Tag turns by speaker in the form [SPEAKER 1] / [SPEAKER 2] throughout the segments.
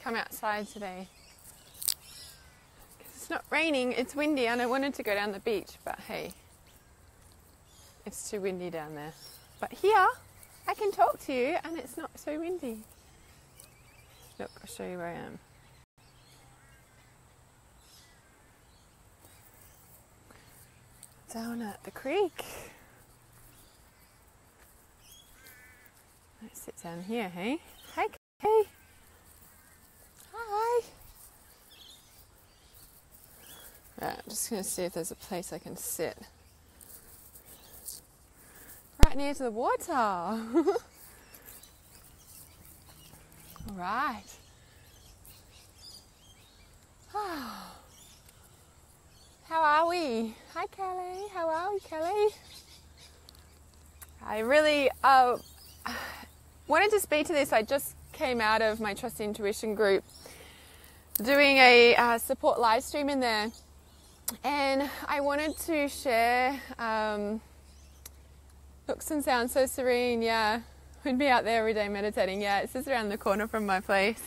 [SPEAKER 1] come outside today. It's not raining, it's windy, and I wanted to go down the beach, but hey, it's too windy down there. But here, I can talk to you and it's not so windy. Look, I'll show you where I am. Down at the creek. Let's sit down here, hey? Hi, Kay. Hi. Right, I'm just going to see if there's a place I can sit. Right near to the water. All right. How are we? Hi, Kelly. How are we, Kelly? I really wanted to speak to this. I just came out of my Trust Intuition group doing a support live stream in there, and I wanted to share looks and sounds so serene. Yeah, we'd be out there every day meditating. Yeah, it's just around the corner from my place.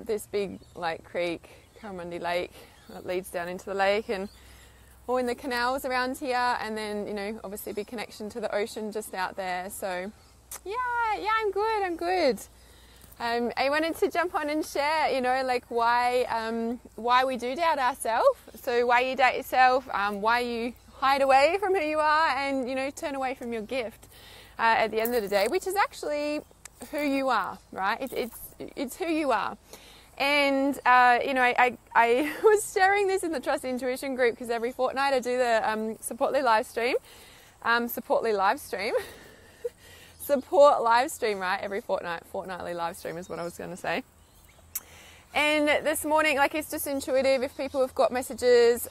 [SPEAKER 1] This big creek, Curramundi Lake, that leads down into the lake, and all in the canals around here, and then obviously big connection to the ocean just out there. So yeah, I'm good. I wanted to jump on and share, why we do doubt ourselves. So why you doubt yourself, why you hide away from who you are, and turn away from your gift at the end of the day, which is actually who you are, right? It's who you are. And I was sharing this in the Trust Intuition group because every fortnight I do the Supportly live stream. Support live stream, right? Every fortnightly live stream is what I was going to say. And this morning, it's just intuitive. If people have got messages,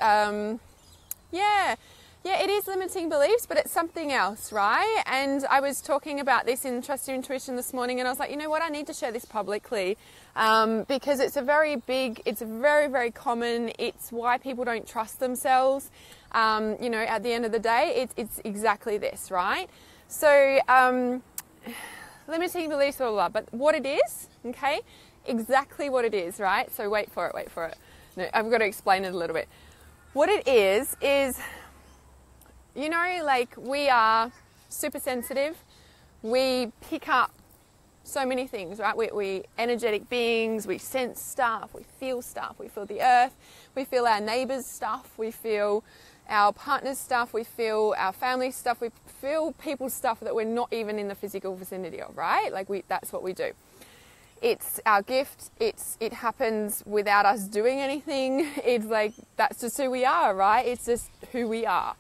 [SPEAKER 1] it is limiting beliefs, but it's something else, right? And I was talking about this in Trust Your Intuition this morning, and I was like, you know what, I need to share this publicly because it's very, very common. It's why people don't trust themselves. At the end of the day, it's exactly this, right? So limiting beliefs, blah, blah, blah. But what it is, okay, exactly what it is, right? So wait for it. No, I've got to explain it a little bit. What it is we are super sensitive. We pick up so many things, right? We energetic beings. We sense stuff. We feel the earth. We feel our neighbours' stuff. We feel our partner's stuff. We feel our family stuff. We feel people's stuff that we're not even in the physical vicinity of, right? That's what we do. It's our gift. It happens without us doing anything. It's that's just who we are, right? It's just who we are.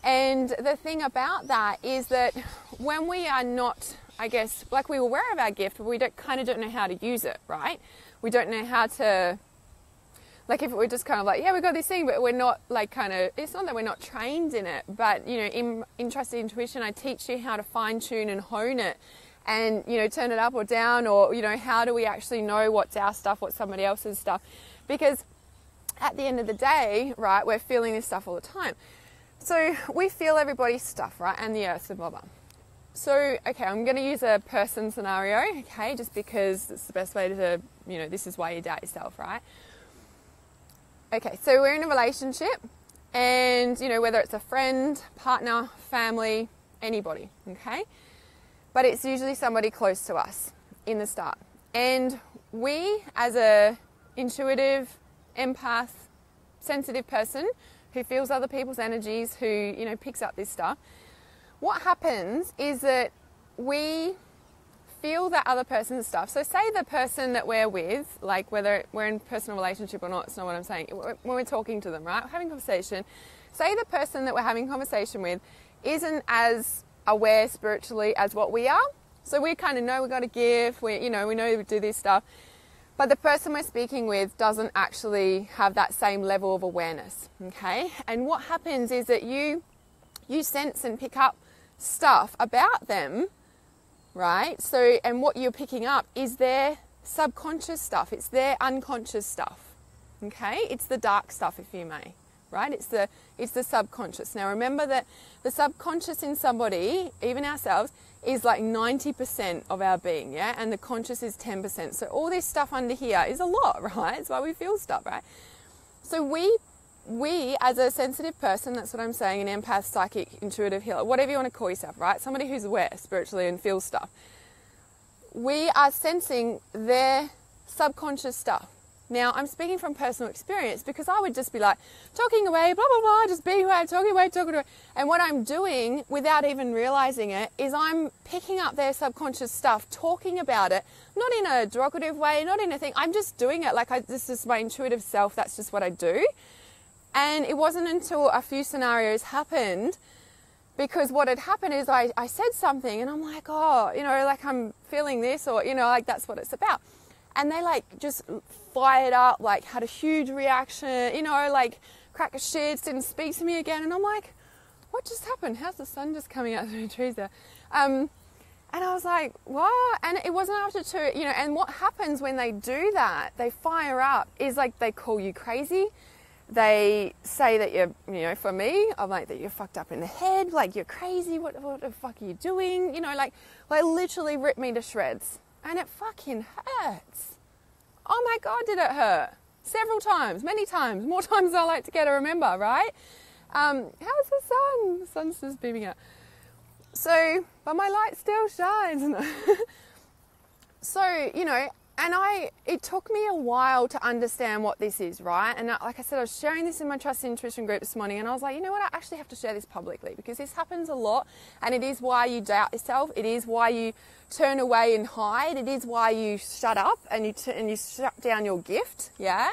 [SPEAKER 1] And the thing about that is that when we are not, we're aware of our gift, but we don't know how to use it, right? We don't know how to, if we're just we've got this thing, but we're not it's not that we're not trained in it, but, in Trust Intuition, I teach you how to fine tune and hone it and, turn it up or down, or, how do we actually know what's our stuff, what's somebody else's stuff? Because at the end of the day, right, we're feeling this stuff all the time. So we feel everybody's stuff, right, and the earth and blah, blah. So, okay, I'm going to use a person scenario, okay, just because it's the best way to, this is why you doubt yourself, right? Okay, so we're in a relationship, and, whether it's a friend, partner, family, anybody, okay? But it's usually somebody close to us in the start. And we, as a intuitive, empath, sensitive person who feels other people's energies, who, picks up this stuff, what happens is that we feel that other person's stuff. So say the person that we're with, whether we're in a personal relationship or not, it's not what I'm saying. When we're talking to them, right, we're having conversation, say the person that we're having conversation with isn't as aware spiritually as what we are. So we kind of know we've got to give, we know we do this stuff. But the person we're speaking with doesn't actually have that same level of awareness, okay? And what happens is that you sense and pick up stuff about them, right? So, and what you're picking up is their subconscious stuff. It's their unconscious stuff, okay? It's the dark stuff, if you may, right? It's the subconscious. Now, remember that the subconscious in somebody, even ourselves, is like 90% of our being, yeah? And the conscious is 10%. So all this stuff under here is a lot, right? It's why we feel stuff, right? So we as a sensitive person, that's what I'm saying, an empath, psychic, intuitive healer, whatever you want to call yourself, right? Somebody who's aware spiritually and feels stuff. We are sensing their subconscious stuff. Now, I'm speaking from personal experience because I would just be like, talking away, blah, blah, blah, just being away, talking away. And what I'm doing without even realizing it is I'm picking up their subconscious stuff, talking about it, not in a derogative way, not in a thing. I'm just doing it like this is my intuitive self. That's just what I do. And it wasn't until a few scenarios happened, because what had happened is I said something and I'm like, oh, like I'm feeling this, or, like that's what it's about. And they like just fired up, like had a huge reaction, like crack of shits, didn't speak to me again. And I'm like, what just happened? How's the sun just coming out through the trees there? And I was like, what? And it wasn't after two, and what happens when they do that, they fire up, is like they call you crazy. They say that you're, for me, I'm like, that you're fucked up in the head, like you're crazy, what the fuck are you doing? Like literally rip me to shreds. And it fucking hurts. Oh my God, did it hurt? Several times, many times, more times than I like to get to remember, right? How's the sun? The sun's just beaming out. So, but my light still shines. So, and it took me a while to understand what this is, right? And like I said, I was sharing this in my Trust and Intuition group this morning, and I was like, you know what, I actually have to share this publicly, because this happens a lot, and it is why you doubt yourself. It is why you turn away and hide. It is why you shut up and you shut down your gift, yeah?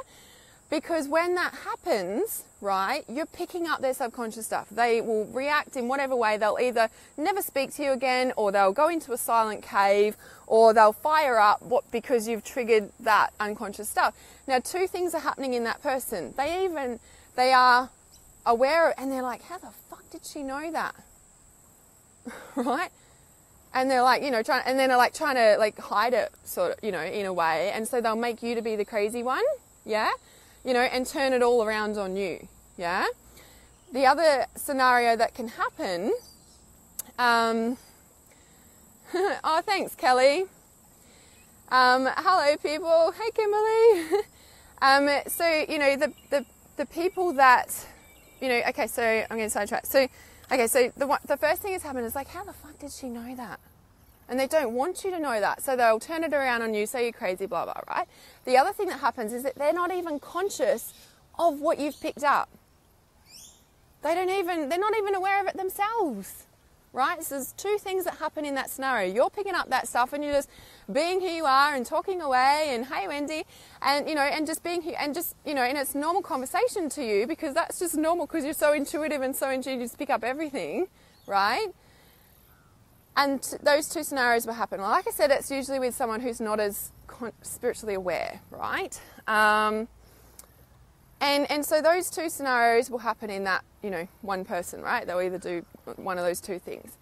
[SPEAKER 1] Because when that happens, right, you're picking up their subconscious stuff. They will react in whatever way. They'll either never speak to you again, or they'll go into a silent cave, or they'll fire up because you've triggered that unconscious stuff. Now, two things are happening in that person. They are aware, and they're like, how the fuck did she know that? Right? And they're like, trying to hide it, sort of, in a way. And so they'll make you to be the crazy one, yeah? And turn it all around on you, yeah? The other scenario that can happen, oh, thanks, Kelly. Hello, people. Hey, Kimberly. So, the people that, okay, so I'm going to sidetrack. So, okay, so the first thing that's happened is like, how the fuck did she know that? And they don't want you to know that. So they'll turn it around on you, say you're crazy, blah, blah, right? The other thing that happens is that they're not even conscious of what you've picked up. They're not even aware of it themselves, right? So there's two things that happen in that scenario. You're picking up that stuff and you're just being who you are and talking away and, hey, Wendy, and, and just being here and just, and it's normal conversation to you, because that's just normal, because you're so intuitive and so intuitive, you just pick up everything, right? And those two scenarios will happen. Well, like I said, it's usually with someone who's not as spiritually aware, right? And so those two scenarios will happen in that, one person, right? They'll either do one of those two things.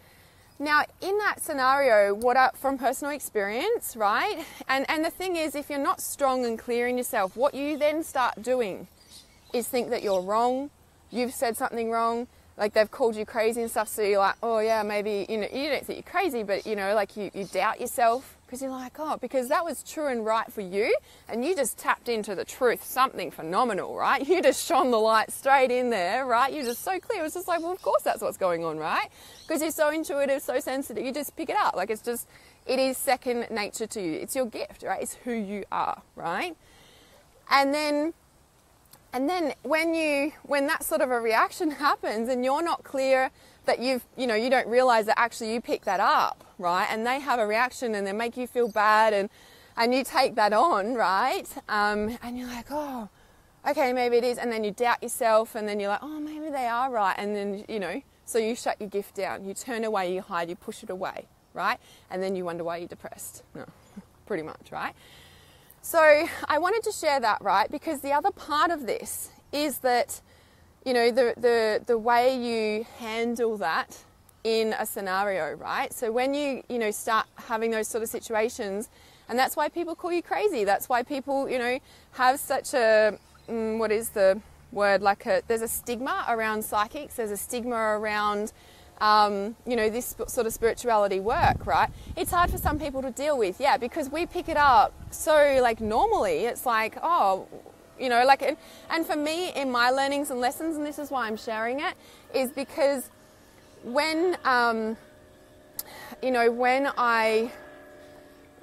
[SPEAKER 1] Now, in that scenario, from personal experience, right? And the thing is, if you're not strong and clear in yourself, what you then start doing is think that you're wrong, you've said something wrong, like they've called you crazy and stuff, so you're like, oh yeah, maybe, you don't think you're crazy, but like you doubt yourself, because you're like, oh, because that was true and right for you, and you just tapped into the truth, something phenomenal, right? You just shone the light straight in there, right? You're just so clear. It's just like, well, of course that's what's going on, right? Because you're so intuitive, so sensitive, you just pick it up. Like it is second nature to you. It's your gift, right? It's who you are, right? And then when that sort of a reaction happens and you're not clear that you don't realize that actually you pick that up, right? And they have a reaction and they make you feel bad, and you take that on, right? And you're like, oh, okay, maybe it is. And then you doubt yourself, and then you're like, oh, maybe they are right. And then, so you shut your gift down. You turn away, you hide, you push it away, right? And then you wonder why you're depressed. No, pretty much, right? So I wanted to share that, right? Because the other part of this is that, the way you handle that in a scenario, right? So when you start having those sort of situations, and that's why people call you crazy. That's why people, have such a, what is the word? There's a stigma around psychics. There's a stigma around you know, this sort of spirituality work, right? It's hard for some people to deal with, yeah, because we pick it up so like normally. It's like, oh, you know, like, and for me in my learnings and lessons, and this is why I'm sharing it, is because when, you know, when I,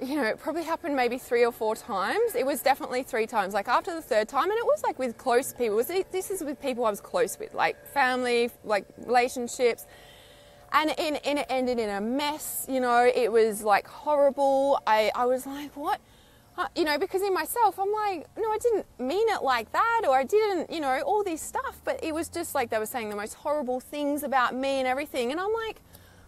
[SPEAKER 1] you know, it probably happened maybe 3 or 4 times. It was definitely 3 times, like after the 3rd time, and it was like with close people. This is with people I was close with, like family, like relationships, and it ended in a mess. You know, it was like horrible. I was like, what? You know, because in myself, I'm like, no, I didn't mean it like that, or I didn't, you know, all this stuff. But it was just like they were saying the most horrible things about me and everything, and I'm like,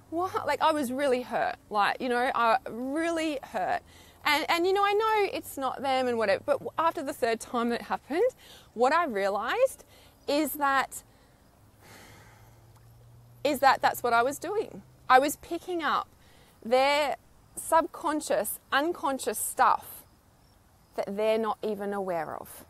[SPEAKER 1] what? Like, I was really hurt, like, you know, I really hurt. And you know, I know it's not them and whatever, but after the 3rd time that it happened, what I realized is that that's what I was doing. I was picking up their subconscious, unconscious stuff that they're not even aware of,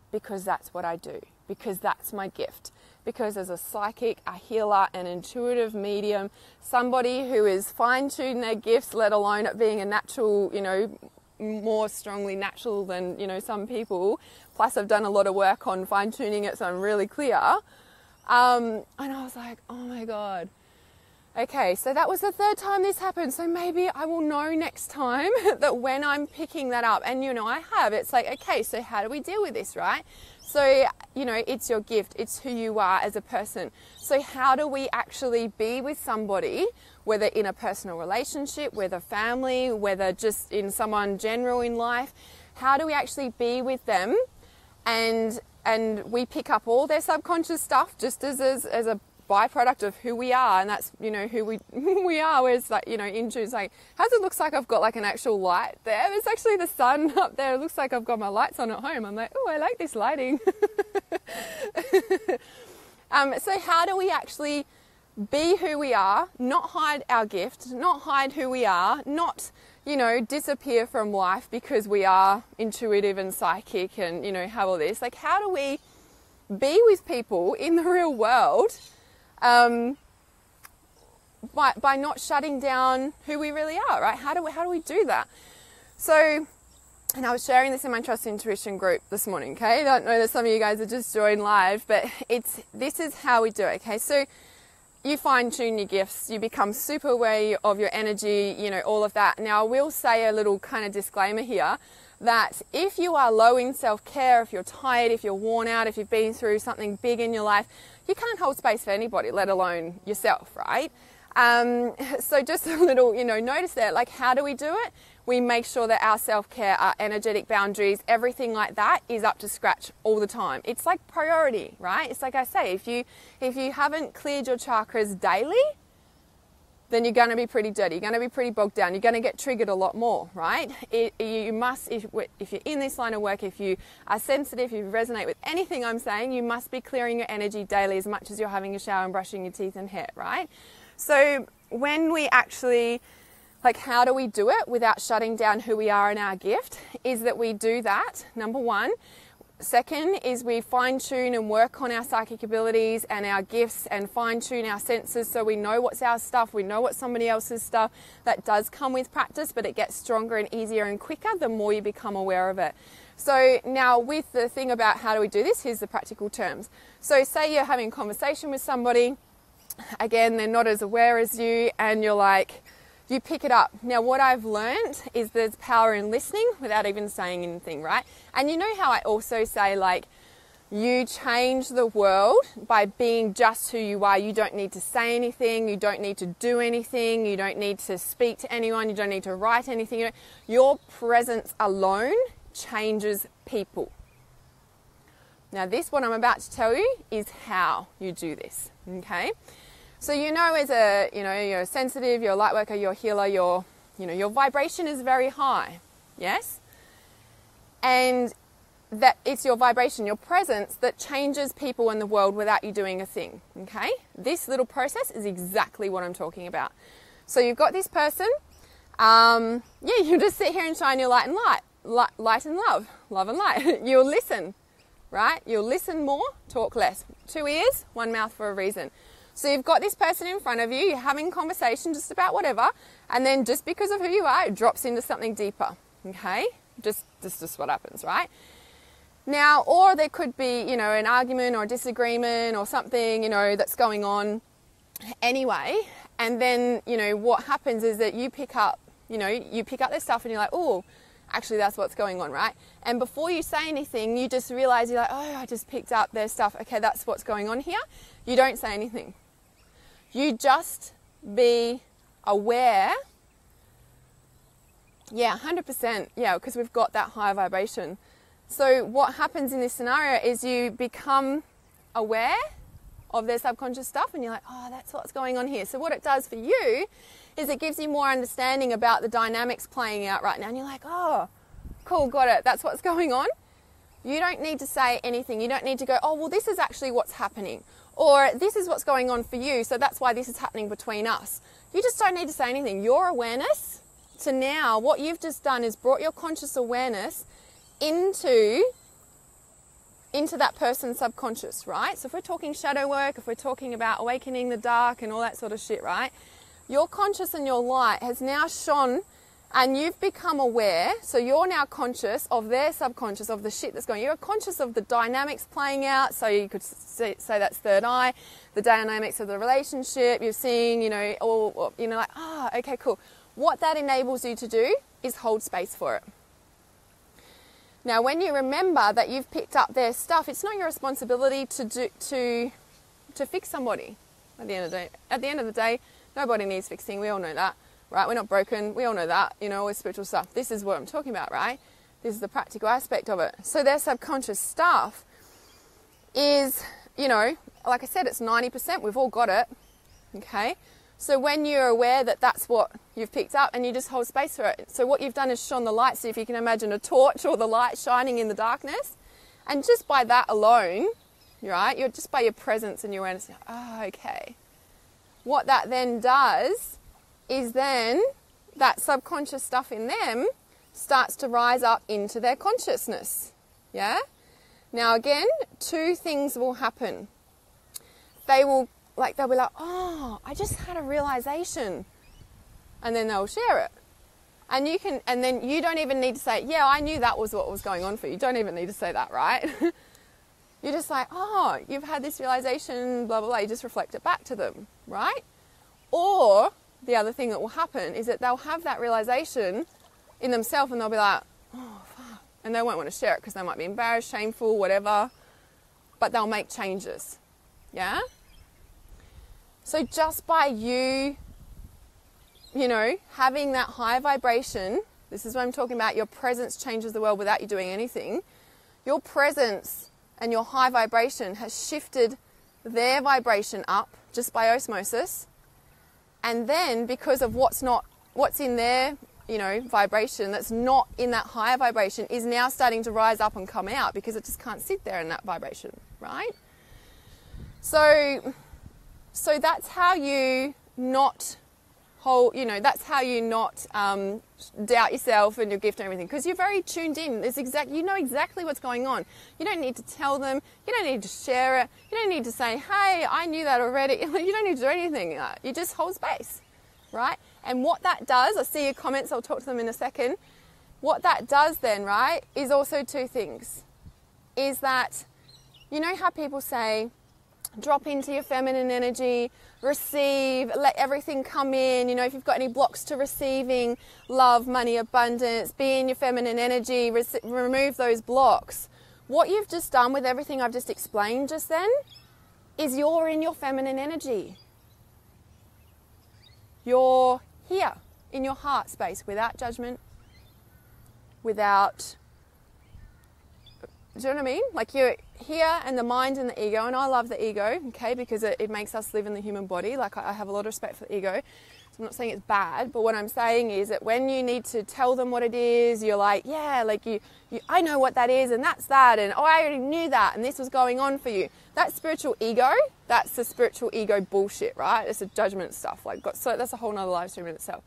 [SPEAKER 1] because that's what I do, because that's my gift. Because as a psychic, a healer, an intuitive medium, somebody who is fine-tuned their gifts, let alone it being a natural, you know, more strongly natural than, you know, some people. Plus I've done a lot of work on fine-tuning it, so I'm really clear. And I was like, oh my God. Okay, so that was the 3rd time this happened. So maybe I will know next time that when I'm picking that up, and you know, I have, it's like, okay, so how do we deal with this, right? So, you know, it's your gift. It's who you are as a person. So how do we actually be with somebody, whether in a personal relationship, whether family, whether just in someone general in life? How do we actually be with them and we pick up all their subconscious stuff just as a byproduct of who we are, and that's, you know, who we are. Whereas, like, you know, it's like, how's it looks like I've got like an actual light there? It's actually the sun up there. It looks like I've got my lights on at home. I'm like, oh, I like this lighting. So how do we actually be who we are, not hide our gift, not hide who we are, not, you know, disappear from life because we are intuitive and psychic and, you know, have all this? Like, how do we be with people in the real world by not shutting down who we really are, right? How do we do that? So, and I was sharing this in my Trust Intuition group this morning, okay? I don't know that some of you guys have just joined live, but this is how we do it, okay? So you fine-tune your gifts, you become super aware of your energy, you know, all of that. Now, I will say a little kind of disclaimer here, that if you are low in self-care, if you're tired, if you're worn out, if you've been through something big in your life, you can't hold space for anybody, let alone yourself, right? So just a little, you know, notice there, like, how do we do it? We make sure that our self-care, our energetic boundaries, everything like that is up to scratch all the time. It's like priority, right? It's like I say, if you haven't cleared your chakras daily, then you're going to be pretty dirty. You're going to be pretty bogged down. You're going to get triggered a lot more, right? You must, if you're in this line of work, if you are sensitive, if you resonate with anything I'm saying, you must be clearing your energy daily as much as you're having a shower and brushing your teeth and hair, right? So when we actually, like, how do we do it without shutting down who we are and our gift? Is that we do that, number one. Second is we fine-tune and work on our psychic abilities and our gifts and fine-tune our senses so we know what's our stuff, we know what's somebody else's stuff. That does come with practice, but it gets stronger and easier and quicker the more you become aware of it. So now with the thing about how do we do this, here's the practical terms. So say you're having a conversation with somebody, again, they're not as aware as you, and you're like, you pick it up. Now, what I've learned is there's power in listening without even saying anything, right? And you know how I also say, like, you change the world by being just who you are. You don't need to say anything. You don't need to do anything. You don't need to speak to anyone. You don't need to write anything. Your presence alone changes people. Now, this, what I'm about to tell you, is how you do this, okay? So you know, as a, you know, you're sensitive, you're a light worker, you're a healer, your vibration is very high, yes? And that it's your vibration, your presence that changes people in the world without you doing a thing, okay? This little process is exactly what I'm talking about. So you've got this person, you just sit here and shine your light and light and love and light. You'll listen, right? You'll listen more, talk less. 2 ears, 1 mouth for a reason. So you've got this person in front of you, you're having conversation just about whatever, and then just because of who you are, it drops into something deeper, okay? This is just what happens, right? Now, or there could be, you know, an argument or a disagreement or something, you know, that's going on anyway, and then, you know, what happens is that you pick up their stuff and you're like, oh, actually that's what's going on, right? And before you say anything, you just realize, you're like, oh, I just picked up their stuff. Okay, that's what's going on here. You don't say anything. You just be aware. Yeah, 100%. Yeah, because we've got that high vibration. So what happens in this scenario is you become aware of their subconscious stuff and you're like, oh, that's what's going on here. So what it does for you is it gives you more understanding about the dynamics playing out right now. And you're like, oh, cool, got it. That's what's going on. You don't need to say anything. You don't need to go, oh, well, this is actually what's happening. Or this is what's going on for you, so that's why this is happening between us. You just don't need to say anything. Your awareness to now, what you've just done is brought your conscious awareness into that person's subconscious, right? So if we're talking shadow work, if we're talking about awakening the dark and all that sort of shit, right? Your conscious and your light has now shone and you've become aware. So you're now conscious of their subconscious, of the shit that's going on. You're conscious of the dynamics playing out. So you could say that's third eye, the dynamics of the relationship. You're seeing, you know, all, you know, like, ah, oh, okay, cool. What that enables you to do is hold space for it. Now, when you remember that you've picked up their stuff, it's not your responsibility to fix somebody. At the end of the day, nobody needs fixing. We all know that, right? We're not broken. We all know that. You know, with spiritual stuff. This is what I'm talking about, right? This is the practical aspect of it. So their subconscious stuff is, you know, like I said, it's 90%. We've all got it. Okay. So when you're aware that that's what you've picked up and you just hold space for it. So what you've done is shone the light. So if you can imagine a torch or the light shining in the darkness, and just by that alone, right, you're just by your presence and your awareness, oh, okay. What that then does is then that subconscious stuff in them starts to rise up into their consciousness. Yeah? Now again, two things will happen. They'll be like, oh, I just had a realization. And then they'll share it. And then you don't even need to say, yeah, I knew that was what was going on for you. You don't even need to say that, right? You're just like, oh, you've had this realization, blah, blah, blah. You just reflect it back to them, right? Or the other thing that will happen is that they'll have that realization in themselves and they'll be like, oh, fuck. And they won't want to share it because they might be embarrassed, shameful, whatever. But they'll make changes. Yeah? So just by you know, having that high vibration, this is what I'm talking about, your presence changes the world without you doing anything. Your presence and your high vibration has shifted their vibration up just by osmosis. And then because of what's in their, you know, vibration that's not in that higher vibration is now starting to rise up and come out because it just can't sit there in that vibration, right? So that's how you not hold, you know, that's how you not doubt yourself and your gift and everything, because you're very tuned in. You know exactly what's going on. You don't need to tell them. You don't need to share it. You don't need to say, hey, I knew that already. You don't need to do anything. You just hold space, right? And what that does, I see your comments, I'll talk to them in a second. What that does then, right, is also two things. Is that, you know how people say, drop into your feminine energy, receive, let everything come in. You know, if you've got any blocks to receiving love, money, abundance, be in your feminine energy, remove those blocks. What you've just done with everything I've just explained just then is you're in your feminine energy. You're here in your heart space without judgment, without... Do you know what I mean? Like you're here and the mind and the ego, and I love the ego, okay, because it makes us live in the human body. Like I have a lot of respect for the ego. So I'm not saying it's bad, but what I'm saying is that when you need to tell them what it is, you're like, yeah, like I know what that is and that's that, and oh, I already knew that and this was going on for you. That spiritual ego, that's the spiritual ego bullshit, right? It's the judgment stuff. So that's a whole nother live stream in itself.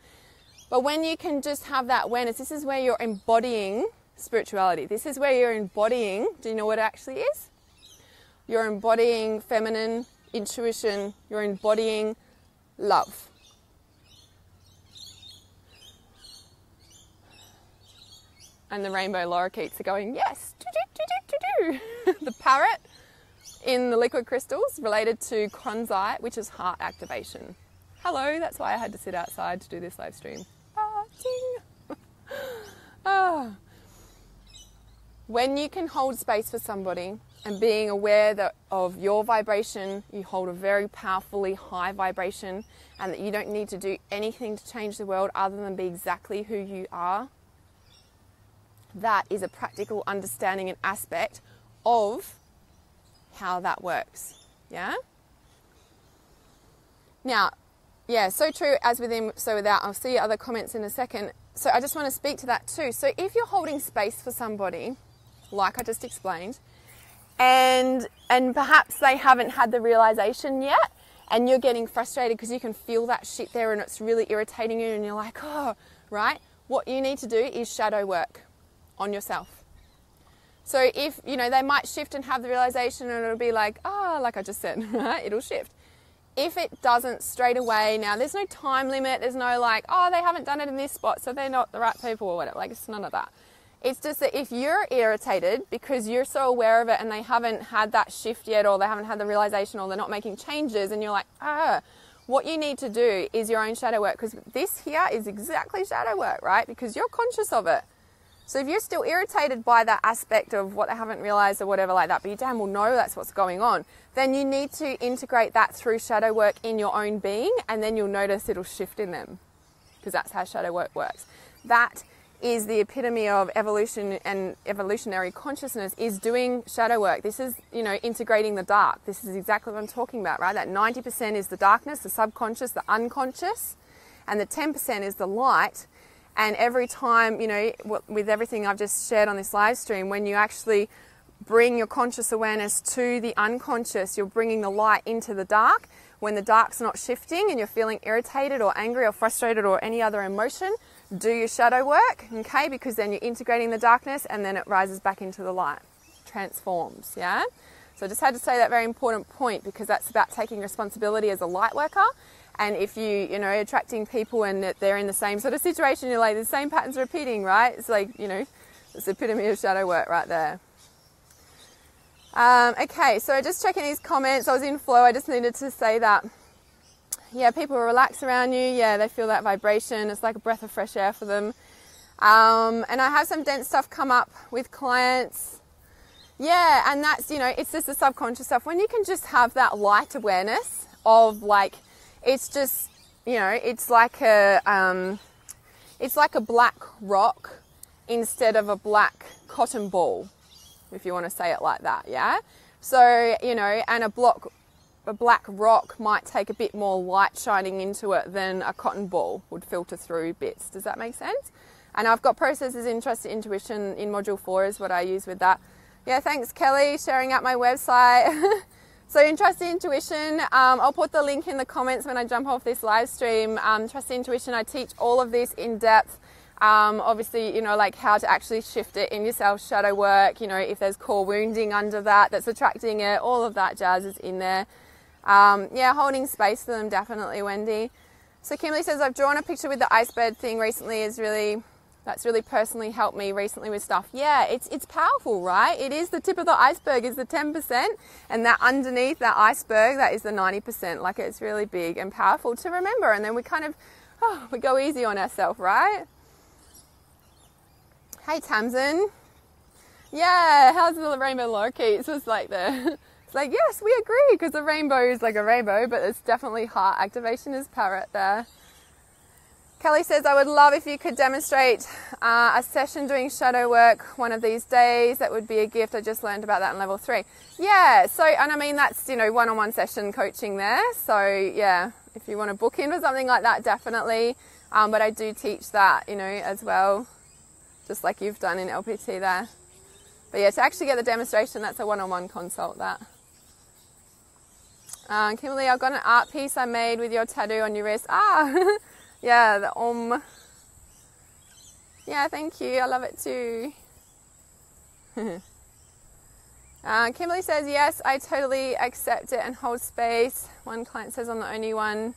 [SPEAKER 1] But when you can just have that awareness, this is where you're embodying spirituality. This is where you're embodying, do you know what it actually is? You're embodying feminine intuition, you're embodying love. And the rainbow lorikeets are going, yes, the parrot in the liquid crystals related to Kronzite, which is heart activation. Hello, that's why I had to sit outside to do this live stream. Ah, ding. Ah. When you can hold space for somebody and being aware that of your vibration, you hold a very powerfully high vibration, and that you don't need to do anything to change the world other than be exactly who you are, that is a practical understanding and aspect of how that works. Yeah? Now, yeah, so true as with him, so without. I'll see other comments in a second. So I just want to speak to that too. So if you're holding space for somebody, like I just explained, and perhaps they haven't had the realization yet, and you're getting frustrated because you can feel that shit there and it's really irritating you, and you're like, oh, right? What you need to do is shadow work on yourself. So if, you know, they might shift and have the realization, and it'll be like, oh, like I just said, right? It'll shift. If it doesn't straight away, now there's no time limit, there's no like, oh, they haven't done it in this spot, so they're not the right people or whatever. Like, it's none of that. It's just that if you're irritated because you're so aware of it and they haven't had that shift yet, or they haven't had the realization, or they're not making changes, and you're like, what you need to do is your own shadow work, because this here is exactly shadow work, right? Because you're conscious of it. So if you're still irritated by that aspect of what they haven't realized or whatever like that, but you damn well know that's what's going on, then you need to integrate that through shadow work in your own being, and then you'll notice it'll shift in them, because that's how shadow work works. That is the epitome of evolution, and evolutionary consciousness is doing shadow work. This is, you know, integrating the dark. This is exactly what I'm talking about, right? That 90% is the darkness, the subconscious, the unconscious, and the 10% is the light. And every time, you know, with everything I've just shared on this live stream, when you actually bring your conscious awareness to the unconscious, you're bringing the light into the dark. When the dark's not shifting and you're feeling irritated or angry or frustrated or any other emotion, do your shadow work, okay? Because then you're integrating the darkness, and then it rises back into the light, transforms, yeah? So I just had to say that very important point, because that's about taking responsibility as a light worker. And if you know, attracting people and they're in the same sort of situation, you're like, the same patterns repeating, right? It's like, you know, it's the epitome of shadow work right there. Okay, so just checking these comments. I was in flow. I just needed to say that. Yeah, people relax around you. Yeah, they feel that vibration. It's like a breath of fresh air for them. And I have some dense stuff come up with clients. Yeah, and that's, you know, it's just the subconscious stuff. When you can just have that light awareness of like, it's just, you know, it's like a black rock instead of a black cotton ball, if you want to say it like that, yeah? So, you know, and a black rock might take a bit more light shining into it than a cotton ball would filter through bits. Does that make sense? And I've got processes in trust intuition in module 4 is what I use with that. Yeah, thanks Kelly, sharing out my website. So in Trust Intuition, I'll put the link in the comments when I jump off this live stream. Trust Intuition, I teach all of this in depth. Obviously, you know, like how to actually shift it in yourself, shadow work, you know, if there's core wounding under that's attracting it, all of that jazz is in there. Yeah, holding space for them, definitely, Wendy. So Kimberly says, I've drawn a picture with the iceberg thing recently, that's really personally helped me recently with stuff. Yeah, it's powerful, right? It is the tip of the iceberg is the 10%, and that underneath that iceberg, that is the 90%. Like, it's really big and powerful to remember, and then we kind of, we go easy on ourselves, right? Hey, Tamsin. Yeah, how's the rainbow lorikeets? It's like it's like, yes, we agree, because the rainbow is like a rainbow, but it's definitely heart activation is parrot there. Kelly says, I would love if you could demonstrate a session doing shadow work one of these days. That would be a gift. I just learned about that in level 3. Yeah, so, and I mean, that's, you know, one-on-one session coaching there. So, yeah, if you want to book in for something like that, definitely. But I do teach that, you know, as well, just like you've done in LPT there. But yeah, to actually get the demonstration, that's a one-on-one consult, that. Kimberly, I've got an art piece I made with your tattoo on your wrist. Yeah, the Om. Yeah, thank you. I love it too. Kimberly says, yes, I totally accept it and hold space. One client says I'm the only one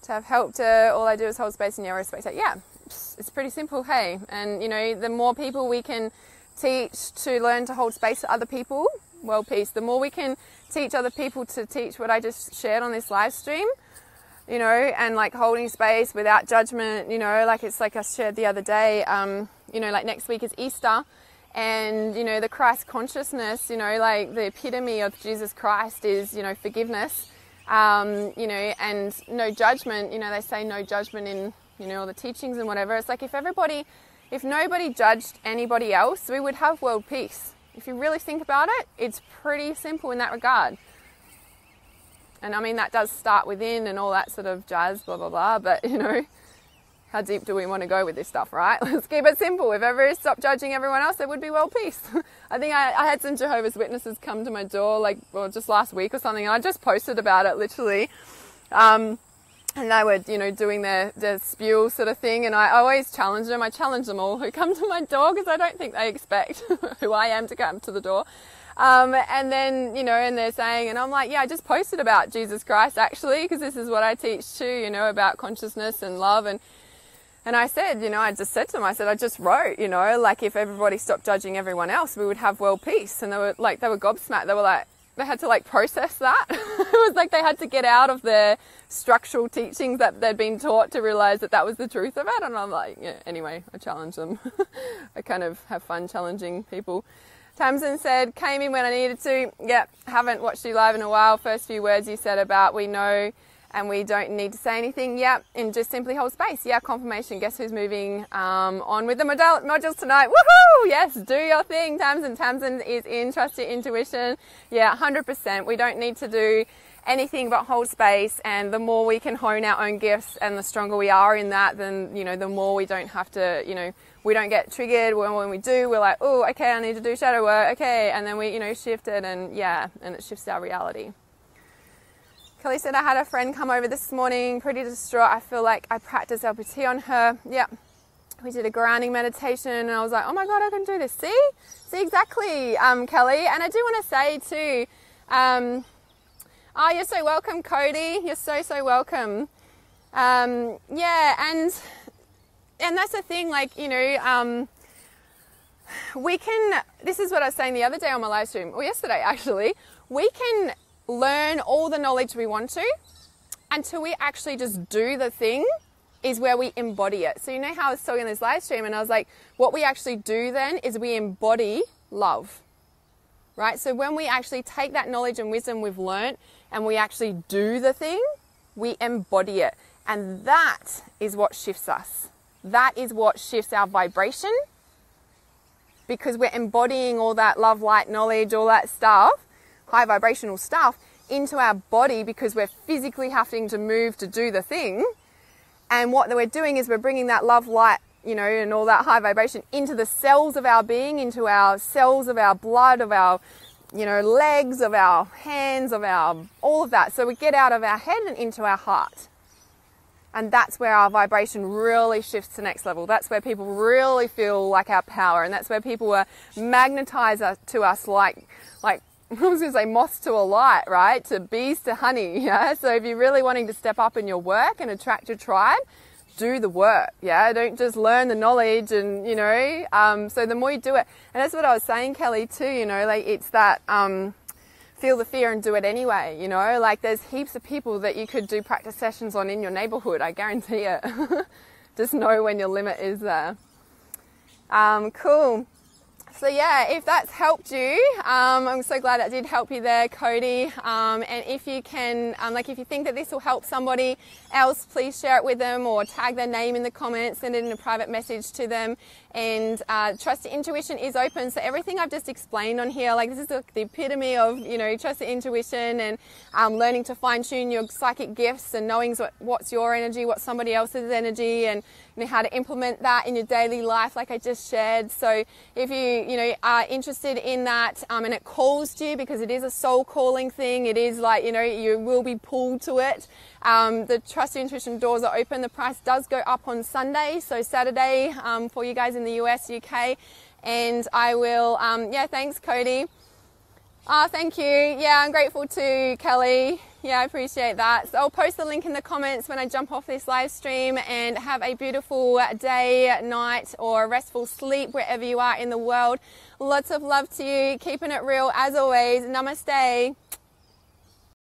[SPEAKER 1] to have helped her. All I do is hold space and you respect it. Yeah, it's pretty simple, hey. And, you know, the more people we can teach to learn to hold space for other people, world peace. The more we can teach other people to teach what I just shared on this live stream, you know, and like holding space without judgment, you know, like it's like I shared the other day, you know, like next week is Easter. And, you know, the Christ consciousness, you know, like the epitome of Jesus Christ is, you know, forgiveness, you know, and no judgment. You know, they say no judgment in, you know, all the teachings and whatever. It's like if nobody judged anybody else, we would have world peace. If you really think about it, it's pretty simple in that regard. And I mean, that does start within and all that sort of jazz, blah, blah, blah. But, you know, how deep do we want to go with this stuff, right? Let's keep it simple. If ever stopped judging everyone else, there would be world peace. I think I had some Jehovah's Witnesses come to my door, like, well, just last week or something, and I just posted about it, literally. And they were, you know, doing their spew sort of thing, and I always challenge them. I challenge them all who come to my door, because I don't think they expect who I am to come to the door. And then, you know, and they're saying, and I'm like, yeah, I just posted about Jesus Christ, actually, because this is what I teach too, you know, about consciousness and love. And I said, you know, I just said to them, I said, I just wrote, you know, like if everybody stopped judging everyone else, we would have world peace. And they were gobsmacked. They were like, they had to like process that. It was like they had to get out of their structural teachings that they'd been taught to realize that that was the truth of it. And I'm like, yeah, anyway, I challenge them. I kind of have fun challenging people. Tamsin said, came in when I needed to. Yep, haven't watched you live in a while. First few words you said about we know and we don't need to say anything. Yep, and just simply hold space. Yeah, confirmation. Guess who's moving on with the modules tonight? Woohoo! Yes, do your thing, Tamsin. Tamsin is in Trust Your Intuition. Yeah, 100%. We don't need to do anything but hold space, and the more we can hone our own gifts and the stronger we are in that, then, you know, the more we don't have to, you know, we don't get triggered. When we do, we're like, oh, okay, I need to do shadow work, okay, and then we, you know, shift it, and yeah, and it shifts our reality. Kelly said, I had a friend come over this morning, pretty distraught. I feel like I practiced LPT on her. Yeah, we did a grounding meditation, and I was like, oh my God, I can do this. See exactly, Kelly. And I do want to say too, oh, you're so welcome, Cody. You're so welcome. Yeah, and that's the thing, like, you know, we can, this is what I was saying the other day on my live stream, or yesterday actually, we can learn all the knowledge we want to until we actually just do the thing is where we embody it. So you know how I was talking in this live stream and I was like, what we actually do then is we embody love, right? So when we actually take that knowledge and wisdom we've learned and we actually do the thing, we embody it. And that is what shifts us. That is what shifts our vibration, because we're embodying all that love, light, knowledge, all that stuff, high vibrational stuff, into our body, because we're physically having to move to do the thing. And what we're doing is we're bringing that love, light, you know, and all that high vibration into the cells of our being, into our cells of our blood, of our, you know, legs, of our hands, of our, all of that. So we get out of our head and into our heart. And that's where our vibration really shifts to next level. That's where people really feel like our power. And that's where people are magnetized to us like I was going to say moths to a light, right? To bees to honey, yeah? So if you're really wanting to step up in your work and attract your tribe, do the work, yeah? Don't just learn the knowledge and, you know, so the more you do it, and that's what I was saying, Kelly, too, you know, like it's that, feel the fear and do it anyway, you know, like there's heaps of people that you could do practice sessions on in your neighborhood, I guarantee it. Just know when your limit is there. Cool. So yeah, if that's helped you, I'm so glad that did help you there, Cody. And if you can, like if you think that this will help somebody else, please share it with them or tag their name in the comments, send it in a private message to them. And Trust Your Intuition is open. So everything I've just explained on here, like this is the epitome of, you know, Trust Your Intuition and learning to fine tune your psychic gifts and knowing what's your energy, what's somebody else's energy, and you know, how to implement that in your daily life, like I just shared. So if you know, are interested in that, and it calls to you, because it is a soul calling thing, it is like, you know, you will be pulled to it. The Trust Your Intuition doors are open. The price does go up on Sunday, so Saturday, for you guys in the US, UK. And I will, yeah, thanks, Cody. Oh, thank you. Yeah, I'm grateful too, Kelly. Yeah, I appreciate that. So I'll post the link in the comments when I jump off this live stream, and have a beautiful day, night, or restful sleep wherever you are in the world. Lots of love to you. Keeping it real as always. Namaste.